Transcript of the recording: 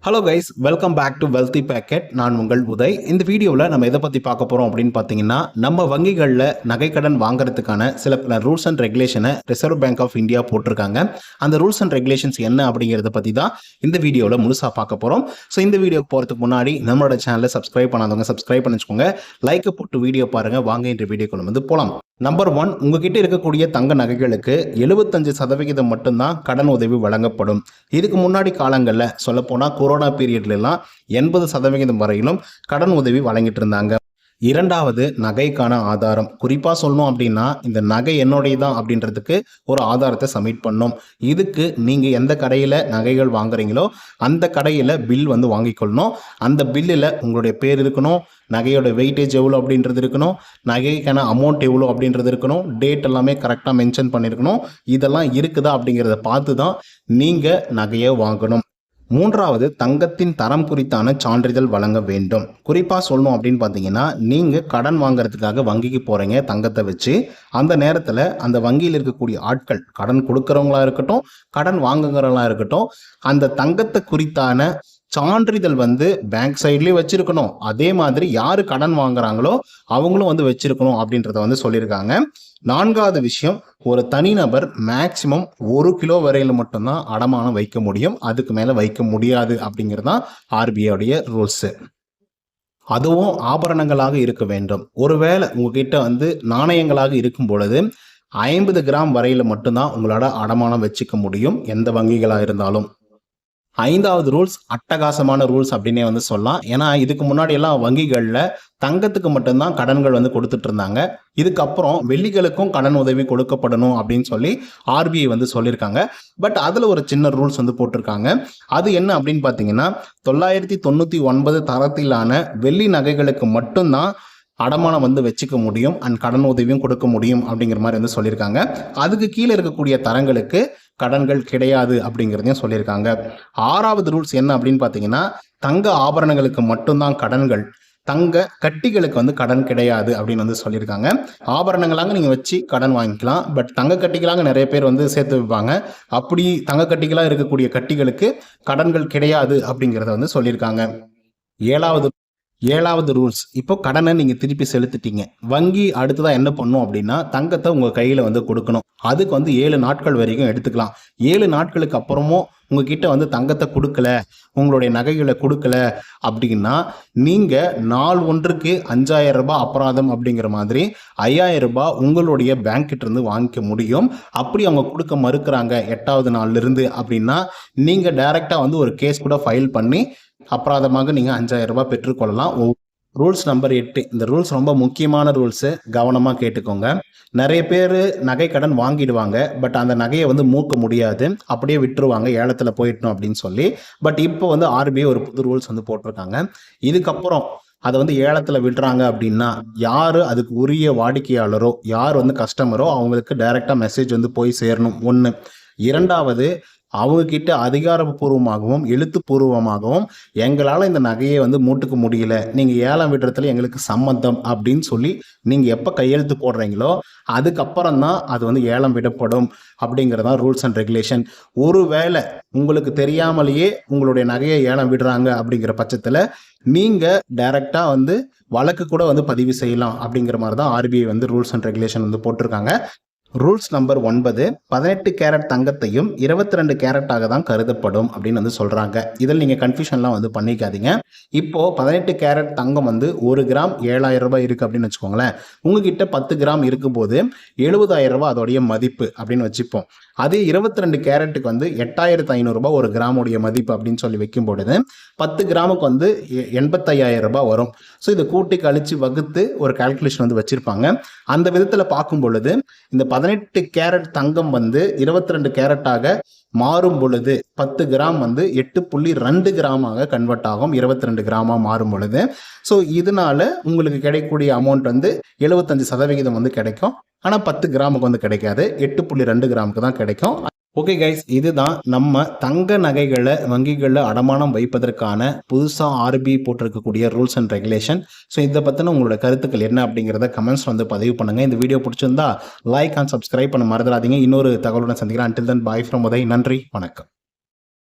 Hello guys, welcome back to wealthy packet. நான் உங்கள் உதய். இந்த வீடியோவில் நம்ம எதை பற்றி பார்க்க போகிறோம் அப்படின்னு பார்த்தீங்கன்னா, நம்ம வங்கிகளில் நகைக்கடன் வாங்குறதுக்கான சில ரூல்ஸ் அண்ட் ரெகுலேஷனை ரிசர்வ் பேங்க் ஆஃப் இந்தியா போட்டிருக்காங்க. அந்த ரூல்ஸ் அண்ட் ரெகுலேஷன்ஸ் என்ன அப்படிங்கிறத பற்றி தான் இந்த வீடியோவில் முழுசாக பார்க்க போகிறோம். ஸோ இந்த வீடியோக்கு போகிறதுக்கு முன்னாடி நம்மளோட சேனலை சப்ஸ்கிரைப் பண்ணாதவங்க சப்ஸ்கிரைப் பண்ணி வச்சுக்கோங்க. லைக்கை போட்டு வீடியோ பாருங்கள். வாங்க இந்த வீடியோக்குள்ள வந்து போகலாம். நம்பர் 1, உங்ககிட்ட இருக்கக்கூடிய தங்க நகைகளுக்கு 75% மட்டும்தான் கடன் உதவி வழங்கப்படும். இதுக்கு முன்னாடி காலங்களில் சொல்லப்போனால் கொரோனா பீரியட்லாம் 80% வரையிலும் கடன் உதவி வழங்கிட்டு இருந்தாங்க. இரண்டாவது, நகைக்கான ஆதாரம். குறிப்பாக சொல்லணும் அப்படின்னா, இந்த நகை என்னுடையதான் அப்படின்றதுக்கு ஒரு ஆதாரத்தை சப்மிட் பண்ணணும். இதுக்கு நீங்கள் எந்த கடையில் நகைகள் வாங்குறீங்களோ அந்த கடையில் பில் வந்து வாங்கிக்கொள்ளணும். அந்த பில்லில் உங்களுடைய பேர் இருக்கணும், நகையோட வெயிட்டேஜ் எவ்வளோ அப்படின்றது இருக்கணும், நகைக்கான அமௌண்ட் எவ்வளோ அப்படின்றது இருக்கணும், டேட் எல்லாமே கரெக்டாக மென்ஷன் பண்ணியிருக்கணும். இதெல்லாம் இருக்குதா அப்படிங்கிறத பார்த்து தான் நீங்கள் நகையை வாங்கணும். மூன்றாவது, தங்கத்தின் தரம் குறித்தான சான்றிதழ் வழங்க வேண்டும். குறிப்பாக சொல்லணும் அப்படின்னு பார்த்தீங்கன்னா, நீங்கள் கடன் வாங்குறதுக்காக வங்கிக்கு போகிறீங்க தங்கத்தை வச்சு. அந்த நேரத்தில் அந்த வங்கியில் இருக்கக்கூடிய ஆட்கள், கடன் கொடுக்குறவங்களா இருக்கட்டும், கடன் வாங்குகிறவங்களா இருக்கட்டும், அந்த தங்கத்தை குறித்தான சான்றிதழ் வந்து பேங்க் சைட்லேயும் வச்சிருக்கணும். அதே மாதிரி யார் கடன் வாங்குறாங்களோ அவங்களும் வந்து வச்சிருக்கணும் அப்படின்றத வந்து சொல்லியிருக்காங்க. நான்காவது விஷயம், ஒரு தனிநபர் மேக்சிமம் 1 கிலோ வரையில் மட்டும்தான் அடமானம் வைக்க முடியும். அதுக்கு மேலே வைக்க முடியாது அப்படிங்கிறது தான் ஆர்பிஐடைய ரூல்ஸு. அதுவும் ஆபரணங்களாக இருக்க வேண்டும். ஒருவேளை உங்ககிட்ட வந்து நாணயங்களாக இருக்கும் பொழுது 50 கிராம் வரையில் மட்டும்தான் உங்களோட அடமானம் வச்சுக்க முடியும், எந்த வங்கிகளாக இருந்தாலும். ஐந்தாவது ரூல்ஸ் அட்டகாசமான ரூல்ஸ் அப்படின்னே வந்து சொல்லலாம். ஏன்னா இதுக்கு முன்னாடி எல்லாம் வங்கிகளில் தங்கத்துக்கு மட்டும்தான் கடன்கள் வந்து கொடுத்துட்டு இருந்தாங்க. இதுக்கப்புறம் வெள்ளிகளுக்கும் கடன் உதவி கொடுக்கப்படணும் அப்படின்னு சொல்லி ஆர்பிஐ வந்து சொல்லியிருக்காங்க. பட் அதில் ஒரு சின்ன ரூல்ஸ் வந்து போட்டிருக்காங்க. அது என்ன அப்படின்னு பார்த்தீங்கன்னா, 999 தரத்திலான வெள்ளி நகைகளுக்கு மட்டும்தான் அடமானம் வந்து வச்சுக்க முடியும் அண்ட் கடன் உதவியும் கொடுக்க முடியும் அப்படிங்கிற மாதிரி வந்து சொல்லியிருக்காங்க. அதுக்கு கீழே இருக்கக்கூடிய தரங்களுக்கு கடன்கள் கிடையாது அப்படிங்கிறதையும் சொல்லியிருக்காங்க. ஆறாவது ரூல்ஸ் என்ன அப்படின்னு பார்த்தீங்கன்னா, தங்க ஆபரணங்களுக்கு மட்டும்தான் கடன்கள், தங்க கட்டிகளுக்கு வந்து கடன் கிடையாது அப்படின்னு வந்து சொல்லியிருக்காங்க. ஆபரணங்களாக நீங்கள் வச்சு கடன் வாங்கிக்கலாம், பட் தங்க கட்டிகளாக நிறைய பேர் வந்து சேர்த்து வைப்பாங்க. அப்படி தங்க கட்டிகளாக இருக்கக்கூடிய கட்டிகளுக்கு கடன்கள் கிடையாது அப்படிங்கிறத வந்து சொல்லியிருக்காங்க. ஏழாவது ரூல்ஸ், இப்போ கடனை நீங்கள் திருப்பி செலுத்திட்டீங்க. வங்கி அடுத்ததாக என்ன பண்ணும் அப்படின்னா, தங்கத்தை உங்கள் கையில் வந்து கொடுக்கணும். அதுக்கு வந்து 7 நாட்கள் வரைக்கும் எடுத்துக்கலாம். 7 நாட்களுக்கு அப்புறமும் உங்ககிட்ட வந்து தங்கத்தை கொடுக்கல, உங்களுடைய நகைகளை கொடுக்கல அப்படின்னா, நீங்கள் நாள் ஒன்றுக்கு 5000 ரூபாய் அபராதம் அப்படிங்கிற மாதிரி 5000 ரூபாய் உங்களுடைய பேங்க்கிட்ட இருந்து வாங்கிக்க முடியும். அப்படி அவங்க கொடுக்க மறுக்கிறாங்க 8வது நாள்லேருந்து அப்படின்னா, நீங்கள் டைரெக்டாக வந்து ஒரு கேஸ் கூட ஃபைல் பண்ணி அபராதமாக நீங்கள் 5000 ரூபாய் பெற்றுக்கொள்ளலாம். ரூல்ஸ் நம்பர் 8, இந்த ரூல்ஸ் ரொம்ப முக்கியமான ரூல்ஸு, கவனமாக கேட்டுக்கோங்க. நிறைய பேர் நகை கடன் வாங்கிடுவாங்க, பட் அந்த நகையை வந்து மூக்க முடியாது, அப்படியே விட்டுருவாங்க ஏலத்தில் போயிட்டணும் அப்படின்னு சொல்லி. பட் இப்போ வந்து ஆர்பிஐ ஒரு புது ரூல்ஸ் வந்து போட்டிருக்காங்க. இதுக்கப்புறம் அதை வந்து ஏலத்தில் விடுறாங்க அப்படின்னா, யார் அதுக்கு உரிய வாடிக்கையாளரோ, யார் வந்து கஸ்டமரோ அவங்களுக்கு டைரெக்டாக மெசேஜ் வந்து போய் சேரணும். 1. இரண்டாவது, அவங்கக்கிட்ட அதிகாரப்பூர்வமாகவும் எழுத்துப்பூர்வமாகவும் எங்களால் இந்த நகையை வந்து மூட்டுக்க முடியல, நீங்கள் ஏலம் விடுறதுல எங்களுக்கு சம்மந்தம் அப்படின்னு சொல்லி நீங்கள் எப்போ கையெழுத்து போடுறீங்களோ அதுக்கப்புறம் தான் அது வந்து ஏலம் விடப்படும் அப்படிங்கிறதான் ரூல்ஸ் அண்ட் ரெகுலேஷன். ஒருவேளை உங்களுக்கு தெரியாமலேயே உங்களுடைய நகையை ஏலம் விடுறாங்க அப்படிங்கிற பட்சத்தில் நீங்கள் டைரெக்டாக வந்து வழக்கு கூட வந்து பதிவு செய்யலாம் அப்படிங்கிற மாதிரி தான் ஆர்பிஐ வந்து ரூல்ஸ் அண்ட் ரெகுலேஷன் வந்து போட்டிருக்காங்க. ரூல்ஸ் நம்பர் 9, 18 கேரட் தங்கத்தையும் 22 கேரட்டாக தான் கருதப்படும் அப்படின்னு வந்து சொல்கிறாங்க. இதில் நீங்கள் கன்ஃபியூஷன்லாம் வந்து பண்ணிக்காதீங்க. இப்போது 18 கேரட் தங்கம் வந்து 1 கிராம் 7000 ரூபாய் இருக்குது அப்படின்னு வச்சுக்கோங்களேன். உங்ககிட்ட 10 கிராம் இருக்கும்போது 70000 ரூபாய் அதோடைய மதிப்பு அப்படின்னு வச்சுப்போம். அதே 22 கேரட்டுக்கு வந்து 8500 ரூபாய் ஒரு கிராமுடைய மதிப்பு அப்படின்னு சொல்லி வைக்கும் பொழுது 10 கிராமுக்கு வந்து 85000 ரூபாய் வரும். ஸோ இதை கூட்டி கழித்து வகுத்து ஒரு கால்குலேஷன் வந்து வச்சுருப்பாங்க. அந்த விதத்தில் பார்க்கும் பொழுது இந்த 18 கேரட் தங்கம் வந்து 22 கேரட்டாக மாறும் பொழுது 10 கிராம் வந்து 8.2 கிராமாக கன்வெர்ட் ஆகும், 22 கிராமாக மாறும் பொழுது. ஸோ இதனால உங்களுக்கு கிடைக்கக்கூடிய அமௌண்ட் வந்து 75% வந்து கிடைக்கும். ஆனால் 10 கிராமுக்கு வந்து கிடைக்காது, 8.2 கிராமுக்கு தான் கிடைக்கும். ஓகே கைஸ், இதுதான் நம்ம தங்க நகைகளை வங்கிகளில் அடமானம் வைப்பதற்கான புதுசாக ஆர்பிஐ போட்டிருக்கக்கூடிய ரூல்ஸ் அண்ட் ரெகுலேஷன். ஸோ இதை பற்றின உங்களோட கருத்துக்கள் என்ன அப்படிங்கிறத கமெண்ட்ஸ் வந்து பதிவு பண்ணுங்கள். இந்த வீடியோ பிடிச்சிருந்தா லைக் அண்ட் சப்ஸ்கிரைப் பண்ண மறந்துடாதீங்க. இன்னொரு தகவலுடன் சந்திக்கிறேன். Until then bye from Uday. நன்றி, வணக்கம்.